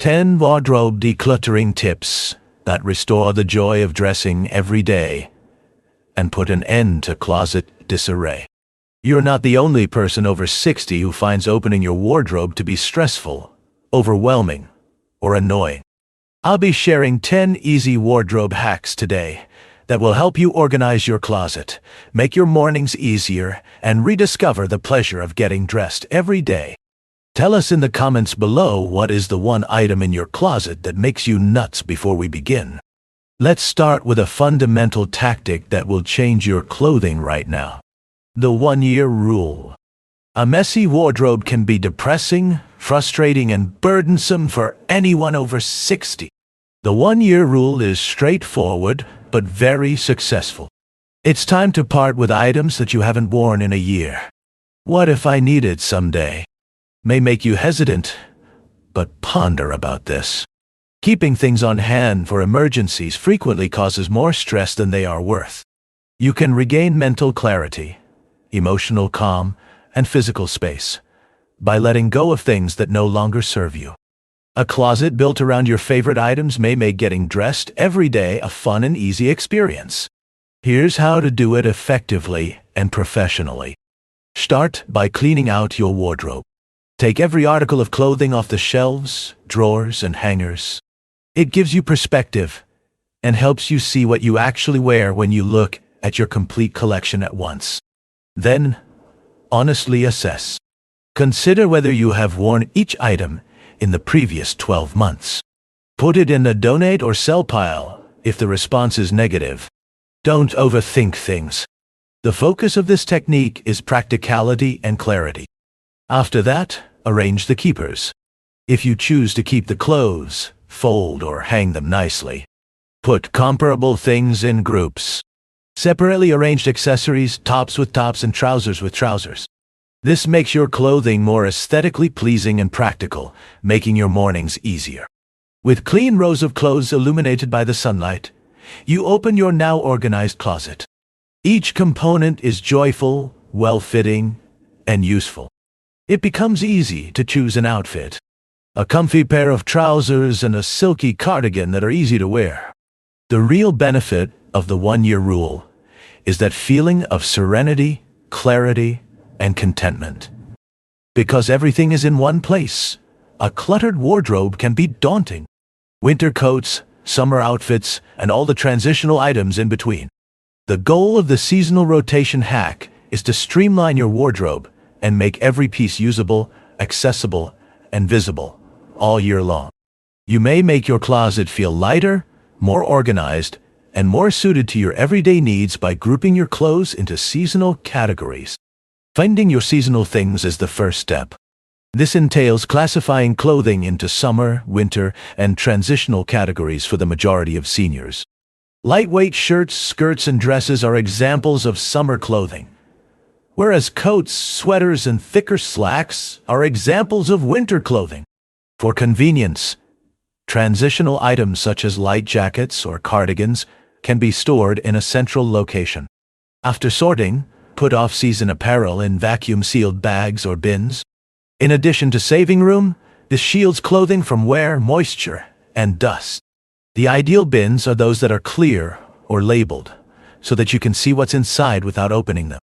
10 wardrobe decluttering tips that restore the joy of dressing every day and put an end to closet disarray. You're not the only person over 60 who finds opening your wardrobe to be stressful, overwhelming, or annoying. I'll be sharing 10 easy wardrobe hacks today that will help you organize your closet, make your mornings easier, and rediscover the pleasure of getting dressed every day. Tell us in the comments below what is the one item in your closet that makes you nuts before we begin. Let's start with a fundamental tactic that will change your clothing right now. The 1-year rule. A messy wardrobe can be depressing, frustrating, and burdensome for anyone over 60. The 1-year rule is straightforward, but very successful. It's time to part with items that you haven't worn in a year. What if I need it someday? May make you hesitant, but ponder about this. Keeping things on hand for emergencies frequently causes more stress than they are worth. You can regain mental clarity, emotional calm, and physical space by letting go of things that no longer serve you. A closet built around your favorite items may make getting dressed every day a fun and easy experience. Here's how to do it effectively and professionally. Start by cleaning out your wardrobe. Take every article of clothing off the shelves, drawers, and hangers. It gives you perspective and helps you see what you actually wear when you look at your complete collection at once. Then, honestly assess. Consider whether you have worn each item in the previous 12 months. Put it in a donate or sell pile if the response is negative. Don't overthink things. The focus of this technique is practicality and clarity. After that, arrange the keepers. If you choose to keep the clothes, fold or hang them nicely. Put comparable things in groups. Separately arranged accessories, tops with tops and trousers with trousers. This makes your clothing more aesthetically pleasing and practical, making your mornings easier. With clean rows of clothes illuminated by the sunlight, you open your now organized closet. Each component is joyful, well-fitting, and useful. It becomes easy to choose an outfit. A comfy pair of trousers and a silky cardigan that are easy to wear. The real benefit of the 1-year rule is that feeling of serenity, clarity, and contentment. Because everything is in one place, a cluttered wardrobe can be daunting. Winter coats, summer outfits, and all the transitional items in between. The goal of the seasonal rotation hack is to streamline your wardrobe and make every piece usable, accessible, and visible all year long. You may make your closet feel lighter, more organized, and more suited to your everyday needs by grouping your clothes into seasonal categories. Finding your seasonal things is the first step. This entails classifying clothing into summer, winter, and transitional categories for the majority of seniors. Lightweight shirts, skirts, and dresses are examples of summer clothing, whereas coats, sweaters, and thicker slacks are examples of winter clothing. For convenience, transitional items such as light jackets or cardigans can be stored in a central location. After sorting, put off-season apparel in vacuum-sealed bags or bins. In addition to saving room, this shields clothing from wear, moisture, and dust. The ideal bins are those that are clear or labeled, so that you can see what's inside without opening them.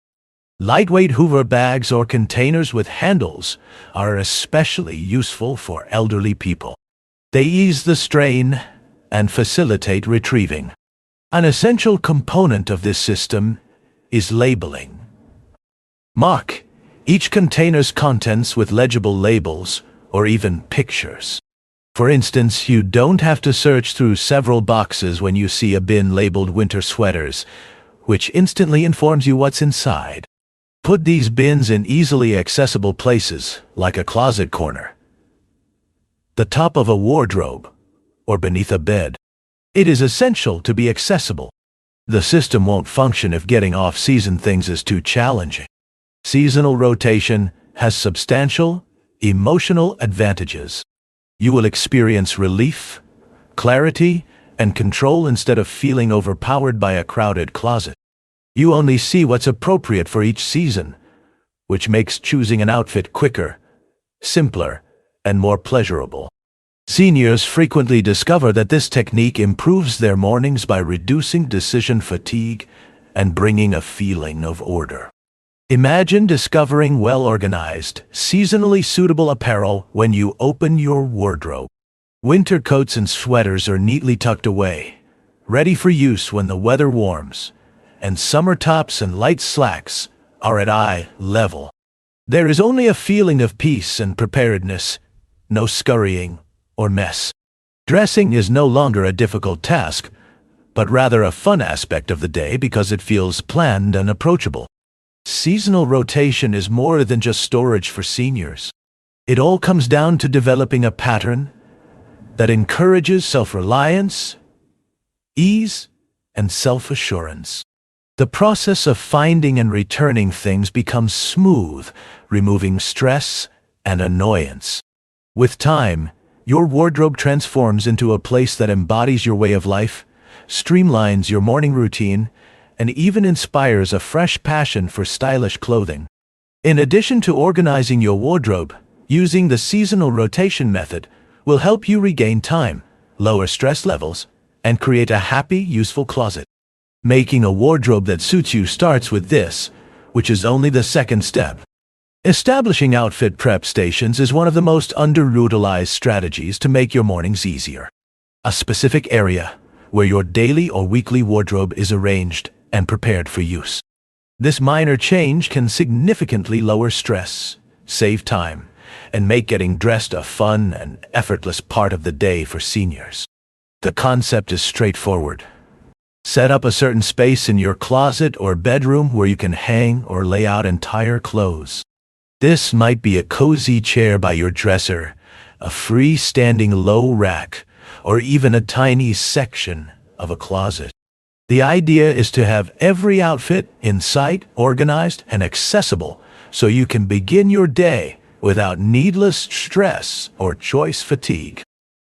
Lightweight Hoover bags or containers with handles are especially useful for elderly people. They ease the strain and facilitate retrieving. An essential component of this system is labeling. Mark each container's contents with legible labels or even pictures. For instance, you don't have to search through several boxes when you see a bin labeled winter sweaters, which instantly informs you what's inside. Put these bins in easily accessible places, like a closet corner, the top of a wardrobe, or beneath a bed. It is essential to be accessible. The system won't function if getting off-season things is too challenging. Seasonal rotation has substantial, emotional advantages. You will experience relief, clarity, and control instead of feeling overpowered by a crowded closet. You only see what's appropriate for each season, which makes choosing an outfit quicker, simpler, and more pleasurable. Seniors frequently discover that this technique improves their mornings by reducing decision fatigue and bringing a feeling of order. Imagine discovering well-organized, seasonally suitable apparel when you open your wardrobe. Winter coats and sweaters are neatly tucked away, ready for use when the weather warms, and summer tops and light slacks are at eye level. There is only a feeling of peace and preparedness, no scurrying or mess. Dressing is no longer a difficult task, but rather a fun aspect of the day because it feels planned and approachable. Seasonal rotation is more than just storage for seniors. It all comes down to developing a pattern that encourages self-reliance, ease, and self-assurance. The process of finding and returning things becomes smooth, removing stress and annoyance. With time, your wardrobe transforms into a place that embodies your way of life, streamlines your morning routine, and even inspires a fresh passion for stylish clothing. In addition to organizing your wardrobe, using the seasonal rotation method will help you regain time, lower stress levels, and create a happy, useful closet. Making a wardrobe that suits you starts with this, which is only the second step. Establishing outfit prep stations is one of the most underutilized strategies to make your mornings easier. A specific area where your daily or weekly wardrobe is arranged and prepared for use. This minor change can significantly lower stress, save time, and make getting dressed a fun and effortless part of the day for seniors. The concept is straightforward. Set up a certain space in your closet or bedroom where you can hang or lay out entire clothes. This might be a cozy chair by your dresser, a freestanding low rack, or even a tiny section of a closet. The idea is to have every outfit in sight, organized, and accessible so you can begin your day without needless stress or choice fatigue.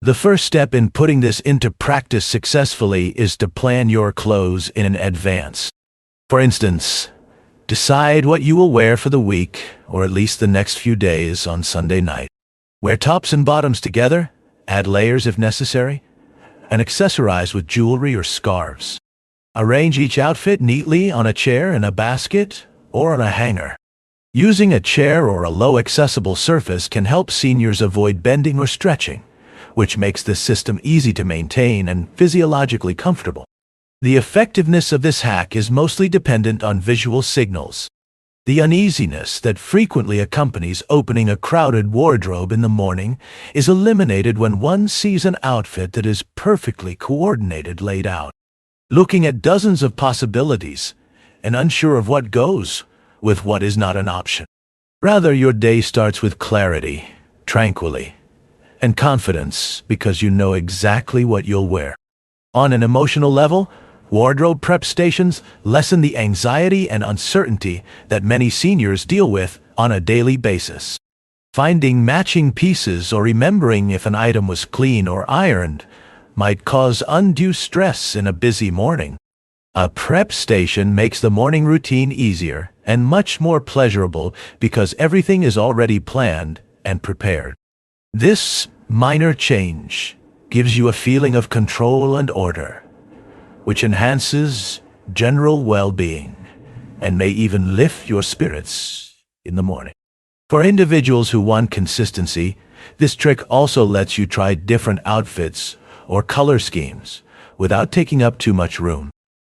The first step in putting this into practice successfully is to plan your clothes in advance. For instance, decide what you will wear for the week, or at least the next few days on Sunday night. Wear tops and bottoms together, add layers if necessary, and accessorize with jewelry or scarves. Arrange each outfit neatly on a chair, in a basket, or on a hanger. Using a chair or a low accessible surface can help seniors avoid bending or stretching, which makes this system easy to maintain and physiologically comfortable. The effectiveness of this hack is mostly dependent on visual signals. The uneasiness that frequently accompanies opening a crowded wardrobe in the morning is eliminated when one sees an outfit that is perfectly coordinated laid out. Looking at dozens of possibilities and unsure of what goes with what is not an option. Rather, your day starts with clarity, tranquility, and confidence because you know exactly what you'll wear. On an emotional level, wardrobe prep stations lessen the anxiety and uncertainty that many seniors deal with on a daily basis. Finding matching pieces or remembering if an item was clean or ironed might cause undue stress in a busy morning. A prep station makes the morning routine easier and much more pleasurable because everything is already planned and prepared. This minor change gives you a feeling of control and order, which enhances general well-being and may even lift your spirits in the morning. For individuals who want consistency, this trick also lets you try different outfits or color schemes without taking up too much room.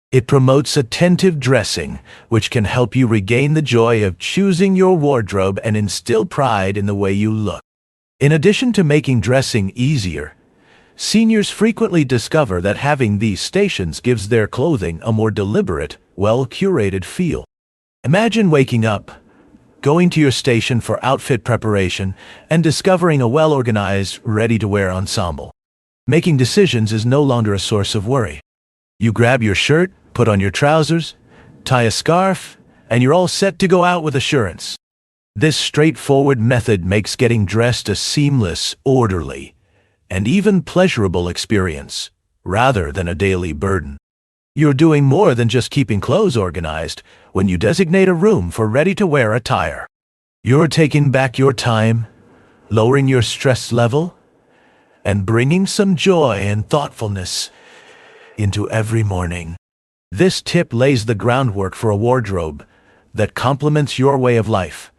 It promotes attentive dressing, which can help you regain the joy of choosing your wardrobe and instill pride in the way you look. In addition to making dressing easier, seniors frequently discover that having these stations gives their clothing a more deliberate, well-curated feel. Imagine waking up, going to your station for outfit preparation, and discovering a well-organized, ready-to-wear ensemble. Making decisions is no longer a source of worry. You grab your shirt, put on your trousers, tie a scarf, and you're all set to go out with assurance. This straightforward method makes getting dressed a seamless, orderly, and even pleasurable experience, rather than a daily burden. You're doing more than just keeping clothes organized when you designate a room for ready-to-wear attire. You're taking back your time, lowering your stress level, and bringing some joy and thoughtfulness into every morning. This tip lays the groundwork for a wardrobe that complements your way of life,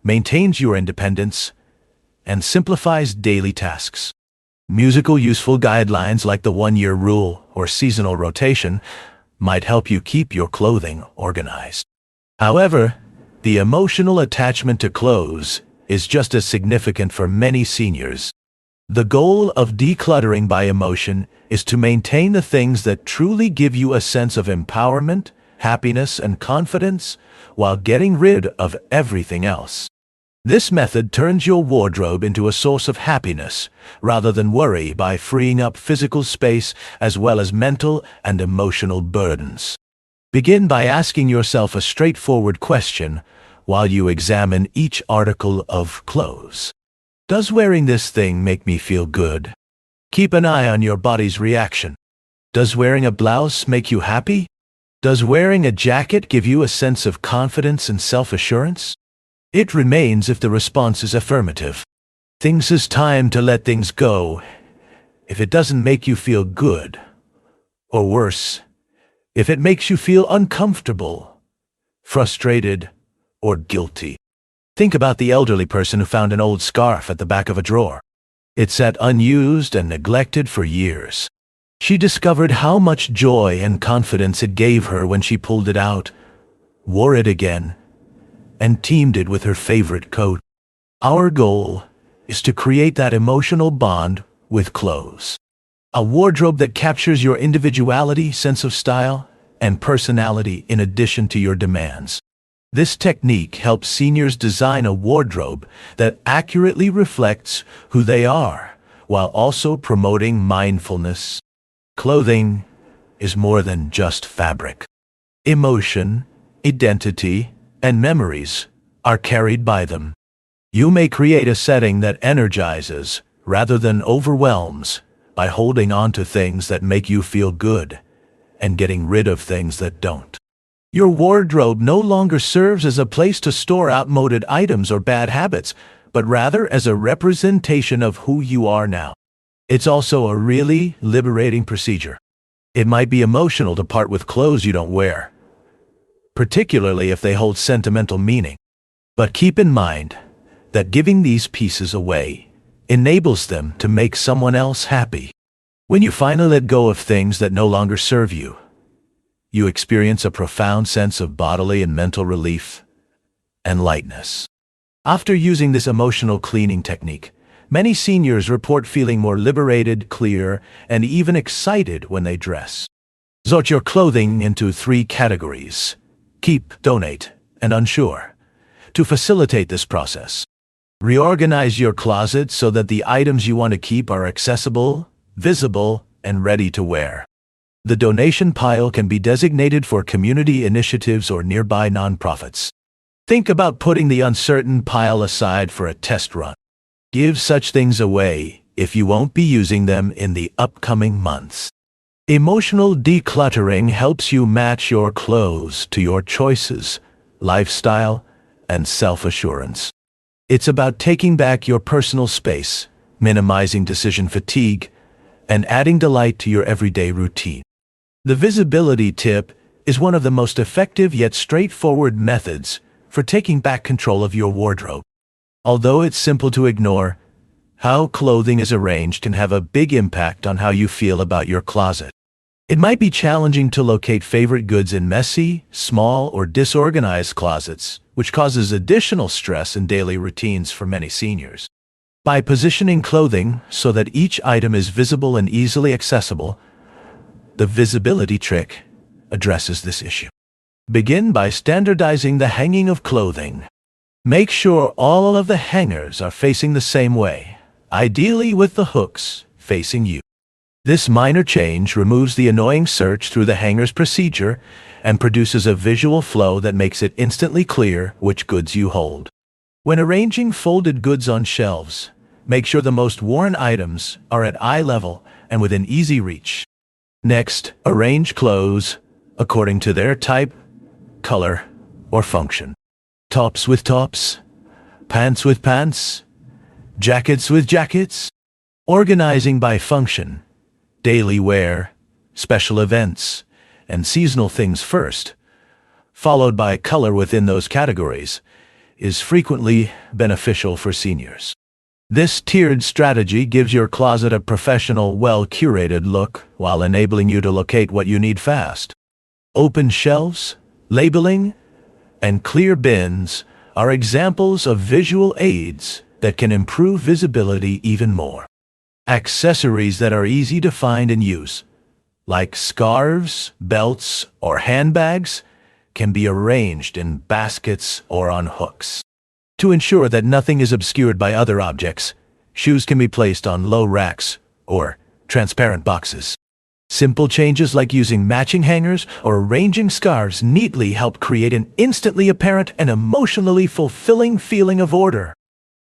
maintains your independence, and simplifies daily tasks. Musical useful guidelines like the 1-year rule or seasonal rotation might help you keep your clothing organized. However, the emotional attachment to clothes is just as significant for many seniors. The goal of decluttering by emotion is to maintain the things that truly give you a sense of empowerment, happiness, and confidence while getting rid of everything else. This method turns your wardrobe into a source of happiness rather than worry by freeing up physical space as well as mental and emotional burdens. Begin by asking yourself a straightforward question while you examine each article of clothes. Does wearing this thing make me feel good? Keep an eye on your body's reaction. Does wearing a blouse make you happy? Does wearing a jacket give you a sense of confidence and self-assurance? It remains if the response is affirmative. Things is time to let things go if it doesn't make you feel good. Or worse, if it makes you feel uncomfortable, frustrated, or guilty. Think about the elderly person who found an old scarf at the back of a drawer. It sat unused and neglected for years. She discovered how much joy and confidence it gave her when she pulled it out, wore it again, and teamed it with her favorite coat. Our goal is to create that emotional bond with clothes. A wardrobe that captures your individuality, sense of style, and personality in addition to your demands. This technique helps seniors design a wardrobe that accurately reflects who they are, while also promoting mindfulness. Clothing is more than just fabric. Emotion, identity, and memories are carried by them. You may create a setting that energizes rather than overwhelms by holding on to things that make you feel good and getting rid of things that don't. Your wardrobe no longer serves as a place to store outmoded items or bad habits, but rather as a representation of who you are now. It's also a really liberating procedure. It might be emotional to part with clothes you don't wear, particularly if they hold sentimental meaning. But keep in mind that giving these pieces away enables them to make someone else happy. When you finally let go of things that no longer serve you, you experience a profound sense of bodily and mental relief and lightness. After using this emotional cleaning technique, many seniors report feeling more liberated, clear, and even excited when they dress. Sort your clothing into 3 categories: keep, donate, and unsure. To facilitate this process, reorganize your closet so that the items you want to keep are accessible, visible, and ready to wear. The donation pile can be designated for community initiatives or nearby nonprofits. Think about putting the uncertain pile aside for a test run. Give such things away if you won't be using them in the upcoming months. Emotional decluttering helps you match your clothes to your choices, lifestyle, and self-assurance. It's about taking back your personal space, minimizing decision fatigue, and adding delight to your everyday routine. The visibility tip is one of the most effective yet straightforward methods for taking back control of your wardrobe. Although it's simple to ignore, how clothing is arranged can have a big impact on how you feel about your closet. It might be challenging to locate favorite goods in messy, small, or disorganized closets, which causes additional stress in daily routines for many seniors. By positioning clothing so that each item is visible and easily accessible, the visibility trick addresses this issue. Begin by standardizing the hanging of clothing. Make sure all of the hangers are facing the same way, ideally with the hooks facing you. This minor change removes the annoying search through the hangers procedure and produces a visual flow that makes it instantly clear which goods you hold. When arranging folded goods on shelves, make sure the most worn items are at eye level and within easy reach. Next, arrange clothes according to their type, color, or function. Tops with tops, pants with pants, jackets with jackets. Organizing by function, daily wear, special events, and seasonal things first, followed by color within those categories, is frequently beneficial for seniors. This tiered strategy gives your closet a professional, well-curated look while enabling you to locate what you need fast. Open shelves, labeling, and clear bins are examples of visual aids that can improve visibility even more. Accessories that are easy to find and use, like scarves, belts, or handbags, can be arranged in baskets or on hooks. To ensure that nothing is obscured by other objects, shoes can be placed on low racks or transparent boxes. Simple changes like using matching hangers or arranging scarves neatly help create an instantly apparent and emotionally fulfilling feeling of order.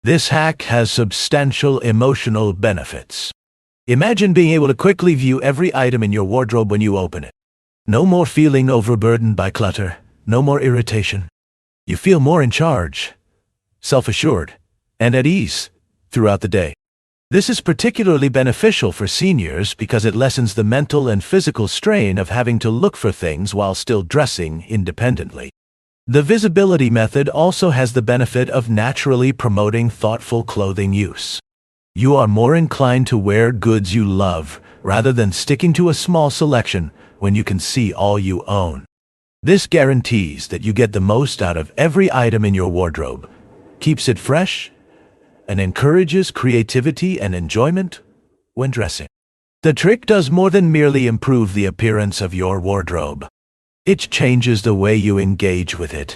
This hack has substantial emotional benefits. Imagine being able to quickly view every item in your wardrobe when you open it. No more feeling overburdened by clutter, no more irritation. You feel more in charge, self-assured, and at ease throughout the day. This is particularly beneficial for seniors because it lessens the mental and physical strain of having to look for things while still dressing independently. The visibility method also has the benefit of naturally promoting thoughtful clothing use. You are more inclined to wear goods you love rather than sticking to a small selection when you can see all you own. This guarantees that you get the most out of every item in your wardrobe, keeps it fresh, and encourages creativity and enjoyment when dressing. The trick does more than merely improve the appearance of your wardrobe. It changes the way you engage with it,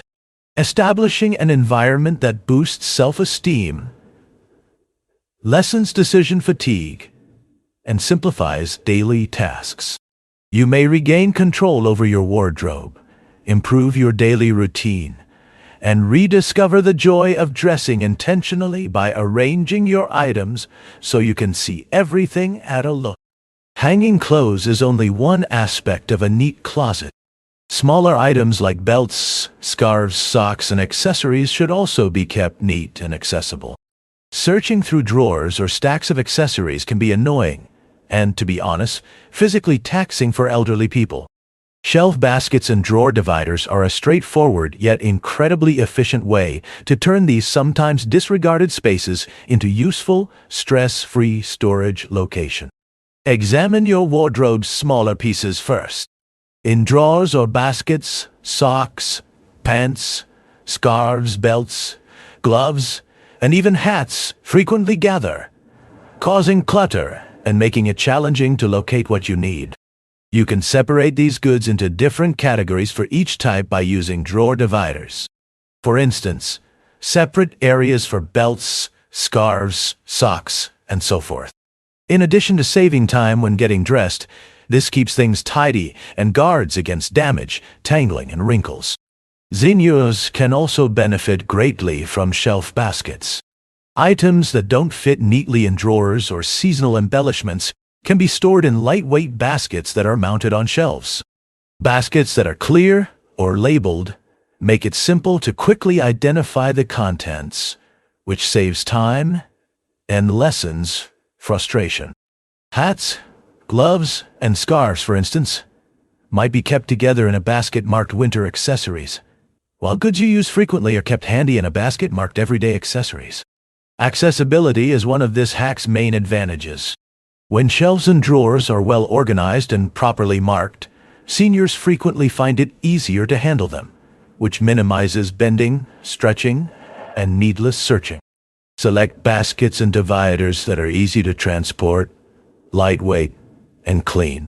establishing an environment that boosts self-esteem, lessens decision fatigue, and simplifies daily tasks. You may regain control over your wardrobe, improve your daily routine, and rediscover the joy of dressing intentionally by arranging your items so you can see everything at a look. Hanging clothes is only one aspect of a neat closet. Smaller items like belts, scarves, socks, and accessories should also be kept neat and accessible. Searching through drawers or stacks of accessories can be annoying and, to be honest, physically taxing for elderly people. Shelf baskets and drawer dividers are a straightforward yet incredibly efficient way to turn these sometimes disregarded spaces into useful, stress-free storage locations. Examine your wardrobe's smaller pieces first. In drawers or baskets, socks, pants, scarves, belts, gloves, and even hats frequently gather, causing clutter and making it challenging to locate what you need. You can separate these goods into different categories for each type by using drawer dividers. For instance, separate areas for belts, scarves, socks, and so forth. In addition to saving time when getting dressed, this keeps things tidy and guards against damage, tangling, and wrinkles. Seniors can also benefit greatly from shelf baskets. Items that don't fit neatly in drawers or seasonal embellishments can be stored in lightweight baskets that are mounted on shelves. Baskets that are clear or labeled make it simple to quickly identify the contents, which saves time and lessens frustration. Hats, gloves, and scarves, for instance, might be kept together in a basket marked winter accessories, while goods you use frequently are kept handy in a basket marked everyday accessories. Accessibility is one of this hack's main advantages. When shelves and drawers are well organized and properly marked, seniors frequently find it easier to handle them, which minimizes bending, stretching, and needless searching. Select baskets and dividers that are easy to transport, lightweight, and clean.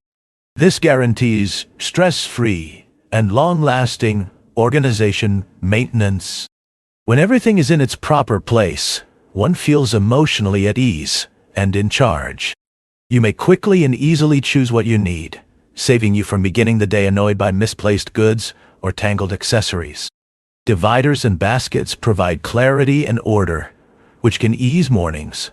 This guarantees stress-free and long-lasting organization maintenance. When everything is in its proper place, one feels emotionally at ease and in charge. You may quickly and easily choose what you need, saving you from beginning the day annoyed by misplaced goods or tangled accessories. Dividers and baskets provide clarity and order, which can ease mornings,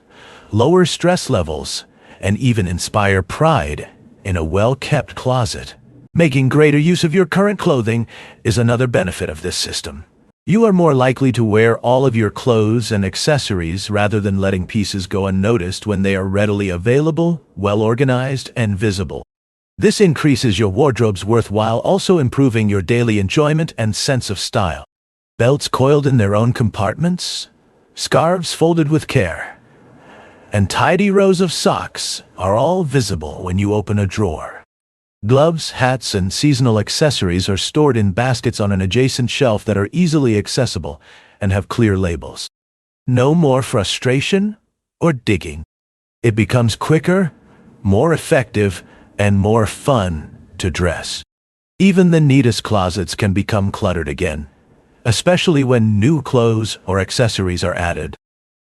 lower stress levels, and even inspire pride in a well-kept closet. Making greater use of your current clothing is another benefit of this system. You are more likely to wear all of your clothes and accessories rather than letting pieces go unnoticed when they are readily available, well organized, and visible. This increases your wardrobe's worth while also improving your daily enjoyment and sense of style. Belts coiled in their own compartments, scarves folded with care, and tidy rows of socks are all visible when you open a drawer. Gloves, hats, and seasonal accessories are stored in baskets on an adjacent shelf that are easily accessible and have clear labels. No more frustration or digging. It becomes quicker, more effective, and more fun to dress. Even the neatest closets can become cluttered again, especially when new clothes or accessories are added.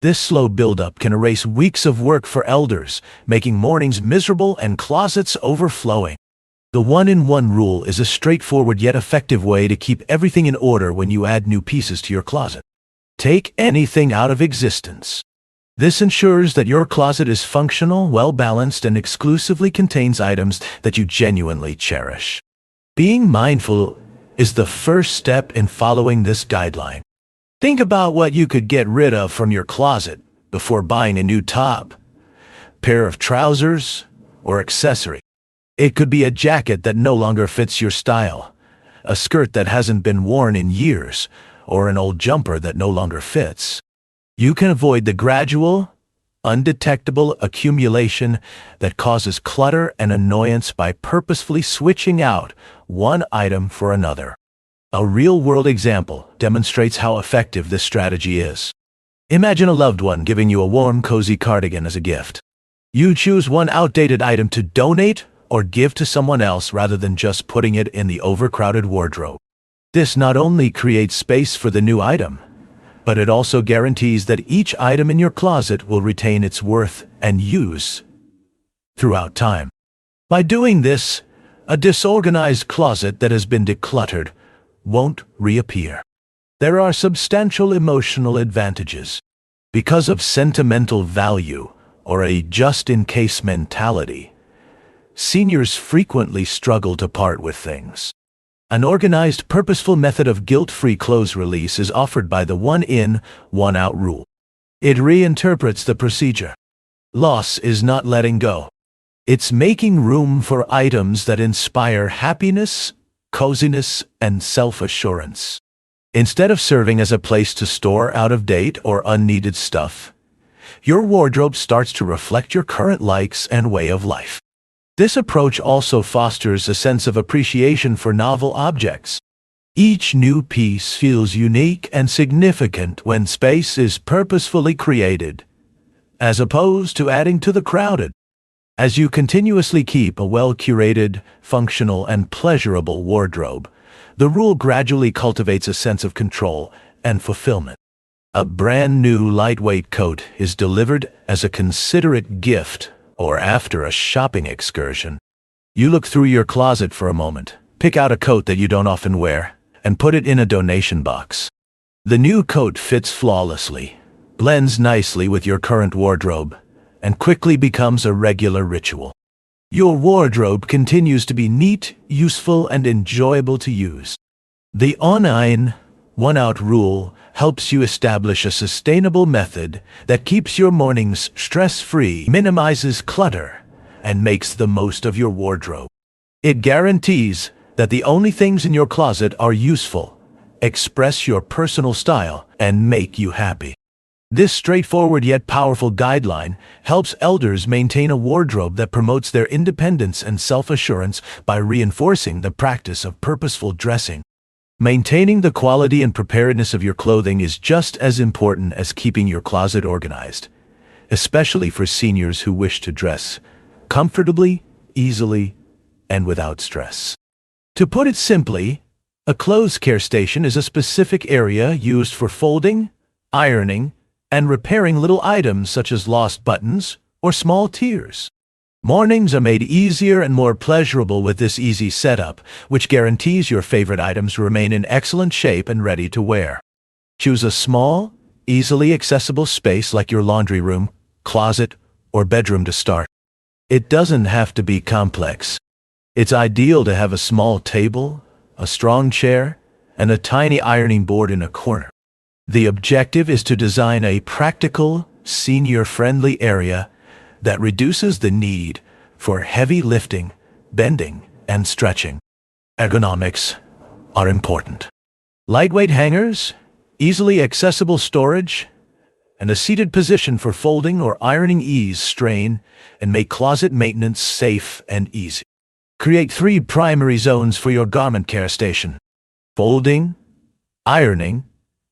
This slow buildup can erase weeks of work for elders, making mornings miserable and closets overflowing. The one-in-one rule is a straightforward yet effective way to keep everything in order when you add new pieces to your closet. Take anything out of existence. This ensures that your closet is functional, well-balanced, and exclusively contains items that you genuinely cherish. Being mindful is the first step in following this guideline. Think about what you could get rid of from your closet before buying a new top, pair of trousers, or accessory. It could be a jacket that no longer fits your style, a skirt that hasn't been worn in years, or an old jumper that no longer fits. You can avoid the gradual, undetectable accumulation that causes clutter and annoyance by purposefully switching out one item for another. A real-world example demonstrates how effective this strategy is. Imagine a loved one giving you a warm, cozy cardigan as a gift. You choose one outdated item to donate or give to someone else rather than just putting it in the overcrowded wardrobe. This not only creates space for the new item, but it also guarantees that each item in your closet will retain its worth and use throughout time. By doing this, a disorganized closet that has been decluttered won't reappear. There are substantial emotional advantages. Because of sentimental value or a just-in-case mentality, seniors frequently struggle to part with things. An organized, purposeful method of guilt-free clothes release is offered by the one-in, one-out rule. It reinterprets the procedure. Loss is not letting go. It's making room for items that inspire happiness, coziness, and self-assurance. Instead of serving as a place to store out-of-date or unneeded stuff, your wardrobe starts to reflect your current likes and way of life. This approach also fosters a sense of appreciation for novel objects. Each new piece feels unique and significant when space is purposefully created, as opposed to adding to the crowded. As you continuously keep a well-curated, functional, and pleasurable wardrobe, the rule gradually cultivates a sense of control and fulfillment. A brand new lightweight coat is delivered as a considerate gift or after a shopping excursion. You look through your closet for a moment, pick out a coat that you don't often wear, and put it in a donation box. The new coat fits flawlessly, blends nicely with your current wardrobe, and quickly becomes a regular ritual. Your wardrobe continues to be neat, useful, and enjoyable to use. The one-in, one-out rule helps you establish a sustainable method that keeps your mornings stress-free, minimizes clutter, and makes the most of your wardrobe. It guarantees that the only things in your closet are useful, express your personal style, and make you happy. This straightforward yet powerful guideline helps elders maintain a wardrobe that promotes their independence and self-assurance by reinforcing the practice of purposeful dressing. Maintaining the quality and preparedness of your clothing is just as important as keeping your closet organized, especially for seniors who wish to dress comfortably, easily, and without stress. To put it simply, a clothes care station is a specific area used for folding, ironing, and repairing little items such as lost buttons or small tears. Mornings are made easier and more pleasurable with this easy setup, which guarantees your favorite items remain in excellent shape and ready to wear. Choose a small, easily accessible space like your laundry room, closet, or bedroom to start. It doesn't have to be complex. It's ideal to have a small table, a strong chair, and a tiny ironing board in a corner. The objective is to design a practical, senior-friendly area that reduces the need for heavy lifting, bending, and stretching. Ergonomics are important. Lightweight hangers, easily accessible storage, and a seated position for folding or ironing ease strain and make closet maintenance safe and easy. Create 3 primary zones for your garment care station: folding, ironing,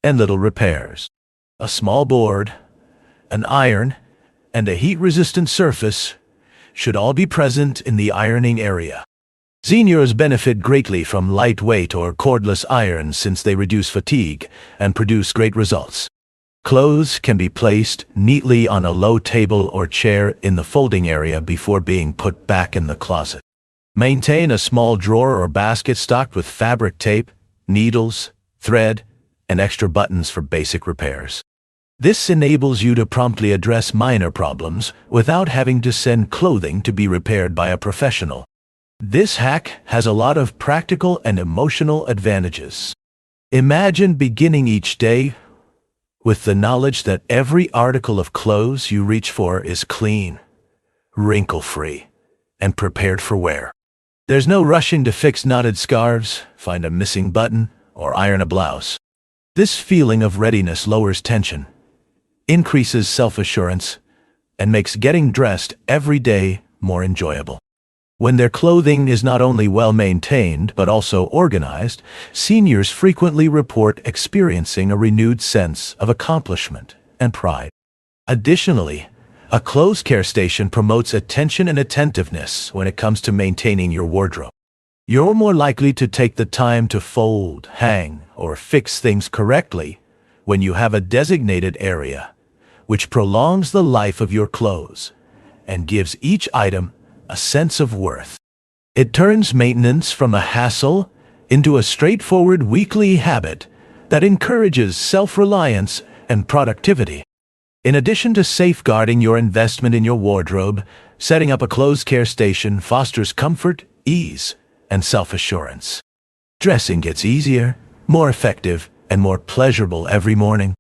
and little repairs. A small board, an iron, and a heat-resistant surface should all be present in the ironing area. Seniors benefit greatly from lightweight or cordless irons since they reduce fatigue and produce great results. Clothes can be placed neatly on a low table or chair in the folding area before being put back in the closet. Maintain a small drawer or basket stocked with fabric tape, needles, thread, and extra buttons for basic repairs. This enables you to promptly address minor problems without having to send clothing to be repaired by a professional. This hack has a lot of practical and emotional advantages. Imagine beginning each day with the knowledge that every article of clothes you reach for is clean, wrinkle-free, and prepared for wear. There's no rushing to fix knotted scarves, find a missing button, or iron a blouse. This feeling of readiness lowers tension, increases self-assurance, and makes getting dressed every day more enjoyable. When their clothing is not only well-maintained but also organized, seniors frequently report experiencing a renewed sense of accomplishment and pride. Additionally, a clothes care station promotes attention and attentiveness when it comes to maintaining your wardrobe. You're more likely to take the time to fold, hang, or fix things correctly when you have a designated area, which prolongs the life of your clothes and gives each item a sense of worth. It turns maintenance from a hassle into a straightforward weekly habit that encourages self-reliance and productivity. In addition to safeguarding your investment in your wardrobe, setting up a clothes care station fosters comfort, ease, and self-assurance. Dressing gets easier, more effective, and more pleasurable every morning.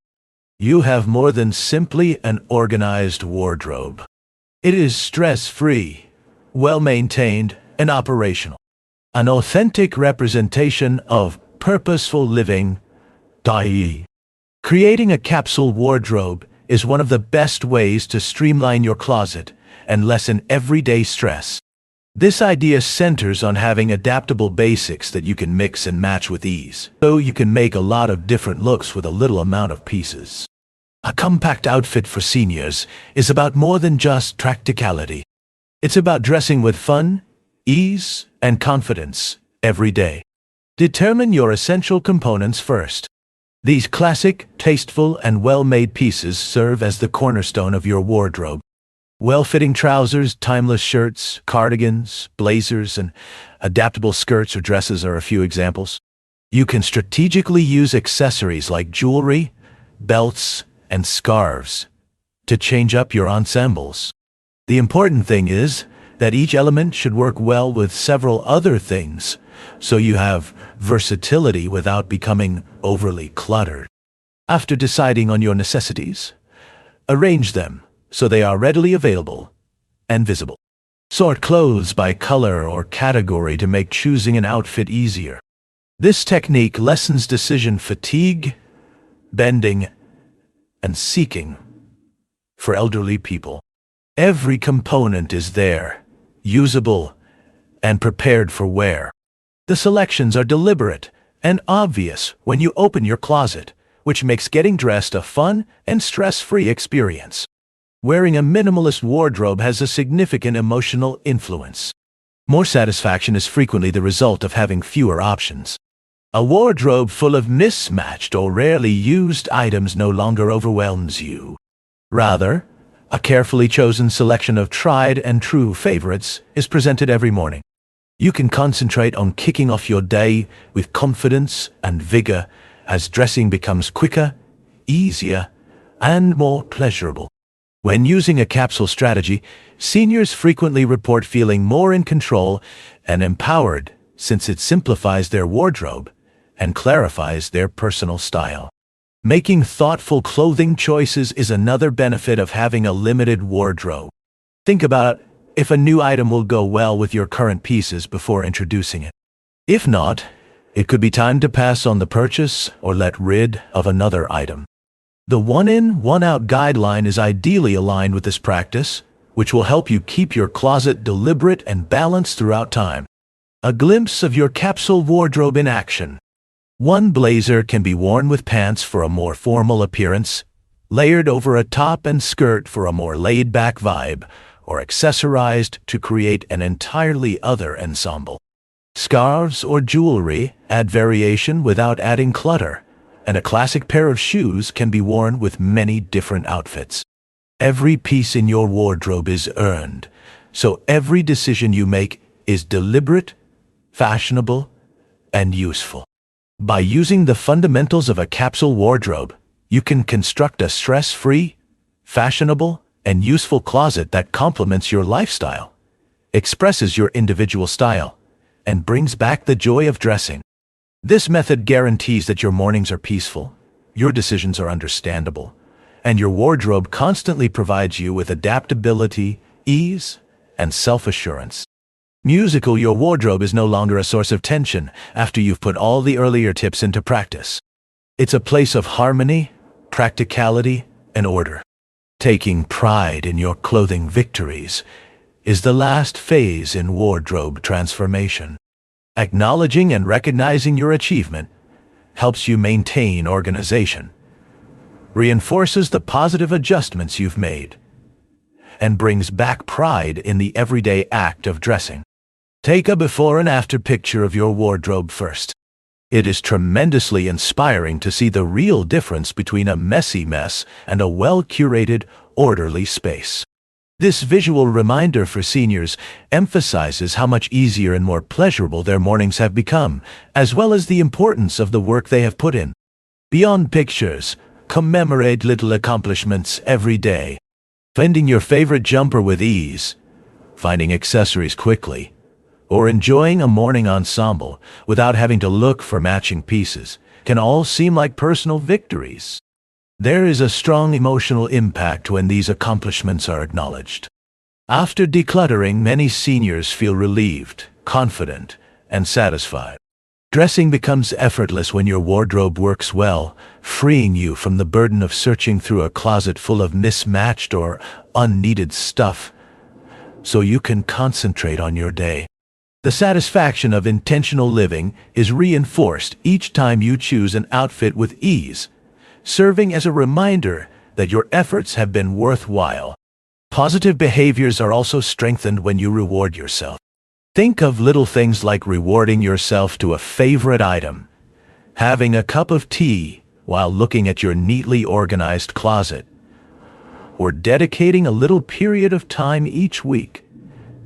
You have more than simply an organized wardrobe. It is stress-free, well-maintained, and operational. An authentic representation of purposeful living. Creating a capsule wardrobe is one of the best ways to streamline your closet and lessen everyday stress. This idea centers on having adaptable basics that you can mix and match with ease, so you can make a lot of different looks with a little amount of pieces. A compact outfit for seniors is about more than just practicality. It's about dressing with fun, ease, and confidence every day. Determine your essential components first. These classic, tasteful, and well-made pieces serve as the cornerstone of your wardrobe. Well-fitting trousers, timeless shirts, cardigans, blazers, and adaptable skirts or dresses are a few examples. You can strategically use accessories like jewelry, belts, and scarves to change up your ensembles. The important thing is that each element should work well with several other things, so you have versatility without becoming overly cluttered. After deciding on your necessities, arrange them so they are readily available and visible. Sort clothes by color or category to make choosing an outfit easier. This technique lessens decision fatigue, bending, and seeking for elderly people. Every component is there, usable, and prepared for wear. The selections are deliberate and obvious when you open your closet, which makes getting dressed a fun and stress-free experience. Wearing a minimalist wardrobe has a significant emotional influence. More satisfaction is frequently the result of having fewer options. A wardrobe full of mismatched or rarely used items no longer overwhelms you. Rather, a carefully chosen selection of tried and true favorites is presented every morning. You can concentrate on kicking off your day with confidence and vigor as dressing becomes quicker, easier, and more pleasurable. When using a capsule strategy, seniors frequently report feeling more in control and empowered since it simplifies their wardrobe and clarifies their personal style. Making thoughtful clothing choices is another benefit of having a limited wardrobe. Think about if a new item will go well with your current pieces before introducing it. If not, it could be time to pass on the purchase or let rid of another item. The one-in, one-out guideline is ideally aligned with this practice, which will help you keep your closet deliberate and balanced throughout time. A glimpse of your capsule wardrobe in action. One blazer can be worn with pants for a more formal appearance, layered over a top and skirt for a more laid-back vibe, or accessorized to create an entirely other ensemble. Scarves or jewelry add variation without adding clutter, and a classic pair of shoes can be worn with many different outfits. Every piece in your wardrobe is earned, so every decision you make is deliberate, fashionable, and useful. By using the fundamentals of a capsule wardrobe, you can construct a stress-free, fashionable, and useful closet that complements your lifestyle, expresses your individual style, and brings back the joy of dressing. This method guarantees that your mornings are peaceful, your decisions are understandable, and your wardrobe constantly provides you with adaptability, ease, and self-assurance. Musical, your wardrobe is no longer a source of tension after you've put all the earlier tips into practice. It's a place of harmony, practicality, and order. Taking pride in your clothing victories is the last phase in wardrobe transformation. Acknowledging and recognizing your achievement helps you maintain organization, reinforces the positive adjustments you've made, and brings back pride in the everyday act of dressing. Take a before and after picture of your wardrobe first. It is tremendously inspiring to see the real difference between a messy mess and a well-curated, orderly space. This visual reminder for seniors emphasizes how much easier and more pleasurable their mornings have become, as well as the importance of the work they have put in. Beyond pictures, commemorate little accomplishments every day. Finding your favorite jumper with ease, finding accessories quickly, or enjoying a morning ensemble without having to look for matching pieces can all seem like personal victories. There is a strong emotional impact when these accomplishments are acknowledged. After decluttering, many seniors feel relieved, confident, and satisfied. Dressing becomes effortless when your wardrobe works well, freeing you from the burden of searching through a closet full of mismatched or unneeded stuff, so you can concentrate on your day. The satisfaction of intentional living is reinforced each time you choose an outfit with ease, serving as a reminder that your efforts have been worthwhile. Positive behaviors are also strengthened when you reward yourself. Think of little things like rewarding yourself to a favorite item, having a cup of tea while looking at your neatly organized closet, or dedicating a little period of time each week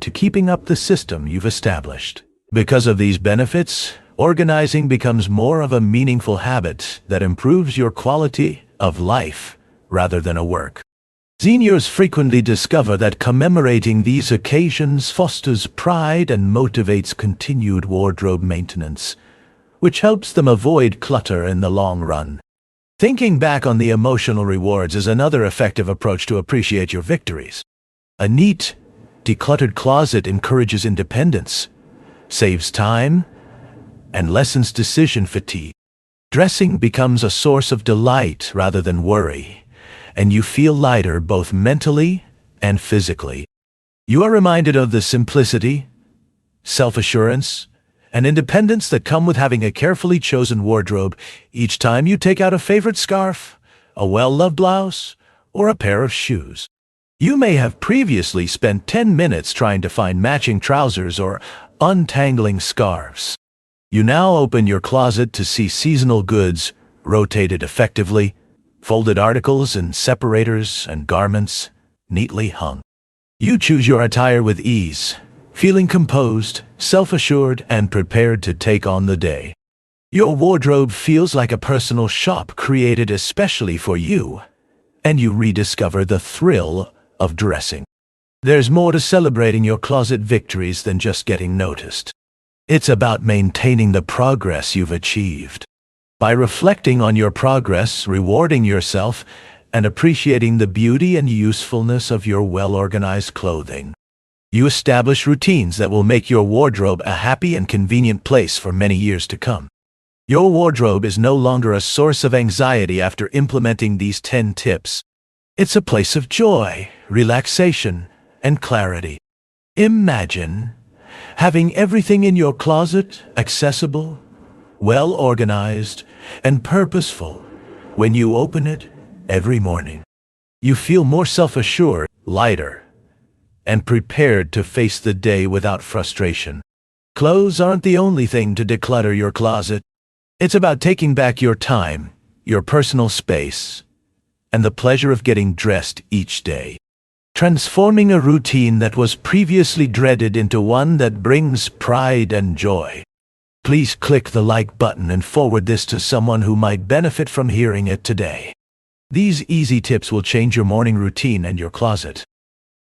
to keeping up the system you've established. Because of these benefits, organizing becomes more of a meaningful habit that improves your quality of life rather than a work. Seniors frequently discover that commemorating these occasions fosters pride and motivates continued wardrobe maintenance, which helps them avoid clutter in the long run. Thinking back on the emotional rewards is another effective approach to appreciate your victories. A neat, decluttered closet encourages independence, saves time, and lessens decision fatigue. Dressing becomes a source of delight rather than worry, and you feel lighter both mentally and physically. You are reminded of the simplicity, self-assurance, and independence that come with having a carefully chosen wardrobe each time you take out a favorite scarf, a well-loved blouse, or a pair of shoes. You may have previously spent 10 minutes trying to find matching trousers or untangling scarves. You now open your closet to see seasonal goods rotated effectively, folded articles and separators and garments neatly hung. You choose your attire with ease, feeling composed, self-assured, and prepared to take on the day. Your wardrobe feels like a personal shop created especially for you, and you rediscover the thrill of dressing. There's more to celebrating your closet victories than just getting noticed. It's about maintaining the progress you've achieved. By reflecting on your progress, rewarding yourself, and appreciating the beauty and usefulness of your well-organized clothing, you establish routines that will make your wardrobe a happy and convenient place for many years to come. Your wardrobe is no longer a source of anxiety after implementing these 10 tips. It's a place of joy, relaxation, and clarity. Imagine having everything in your closet accessible, well-organized, and purposeful when you open it every morning. You feel more self-assured, lighter, and prepared to face the day without frustration. Clothes aren't the only thing to declutter your closet. It's about taking back your time, your personal space, and the pleasure of getting dressed each day. Transforming a routine that was previously dreaded into one that brings pride and joy. Please click the like button and forward this to someone who might benefit from hearing it today. These easy tips will change your morning routine and your closet.